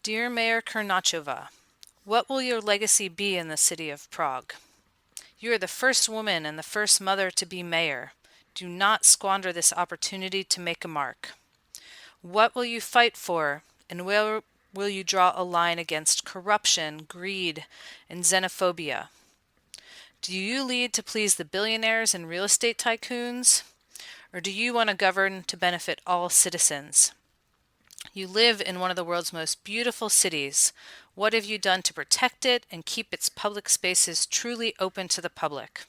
Dear Mayor Kernachova, what will your legacy be in the city of Prague? You are the first woman and the first mother to be mayor. Do not squander this opportunity to make a mark. What will you fight for, and where will you draw a line against corruption, greed, and xenophobia? Do you lead to please the billionaires and real estate tycoons? Or do you want to govern to benefit all citizens? You live in one of the world's most beautiful cities. What have you done to protect it and keep its public spaces truly open to the public?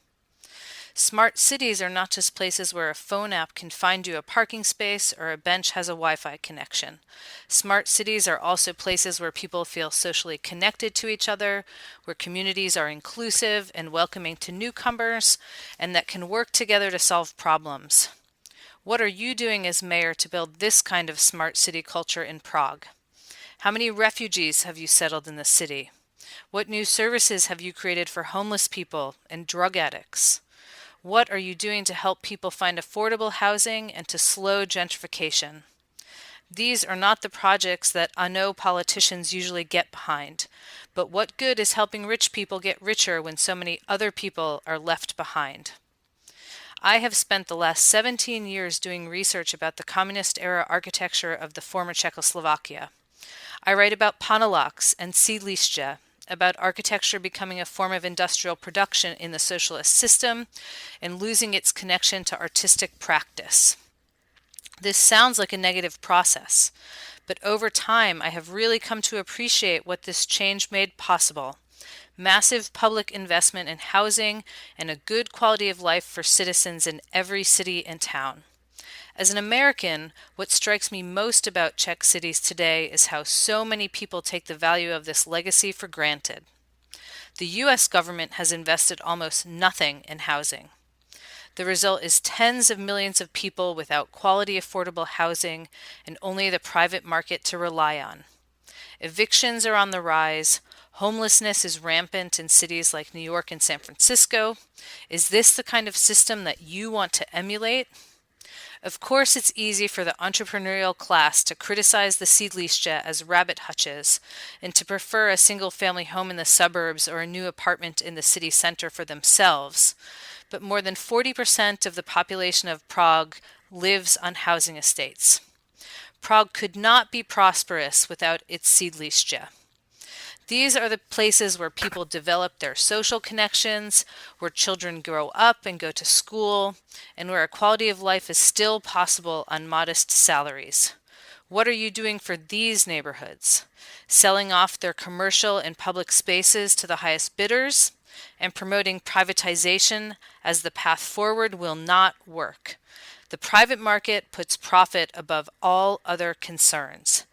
Smart cities are not just places where a phone app can find you a parking space or a bench has a Wi-Fi connection. Smart cities are also places where people feel socially connected to each other, where communities are inclusive and welcoming to newcomers, and that can work together to solve problems. What are you doing as mayor to build this kind of smart city culture in Prague? How many refugees have you settled in the city? What new services have you created for homeless people and drug addicts? What are you doing to help people find affordable housing and to slow gentrification? These are not the projects that I know politicians usually get behind, but what good is helping rich people get richer when so many other people are left behind? I have spent the last 17 years doing research about the communist-era architecture of the former Czechoslovakia. I write about panelaks and sídliště, about architecture becoming a form of industrial production in the socialist system and losing its connection to artistic practice. This sounds like a negative process, but over time I have really come to appreciate what this change made possible. Massive public investment in housing and a good quality of life for citizens in every city and town. As an American, what strikes me most about Czech cities today is how so many people take the value of this legacy for granted. The U.S. government has invested almost nothing in housing. The result is tens of millions of people without quality affordable housing and only the private market to rely on. Evictions are on the rise. Homelessness is rampant in cities like New York and San Francisco. Is this the kind of system that you want to emulate? Of course, it's easy for the entrepreneurial class to criticize the sídliště as rabbit hutches and to prefer a single-family home in the suburbs or a new apartment in the city center for themselves. But more than 40% of the population of Prague lives on housing estates. Prague could not be prosperous without its sídliště. These are the places where people develop their social connections, where children grow up and go to school, and where a quality of life is still possible on modest salaries. What are you doing for these neighborhoods? Selling off their commercial and public spaces to the highest bidders and promoting privatization as the path forward will not work. The private market puts profit above all other concerns.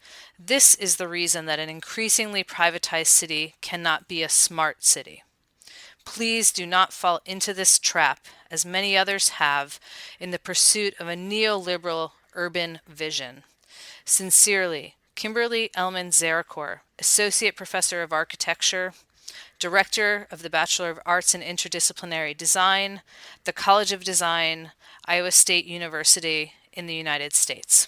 This is the reason that an increasingly privatized city cannot be a smart city. Please do not fall into this trap, as many others have, in the pursuit of a neoliberal urban vision. Sincerely, Kimberly Elman Zarecor, Associate Professor of Architecture, Director of the Bachelor of Arts in Interdisciplinary Design, the College of Design, Iowa State University in the United States.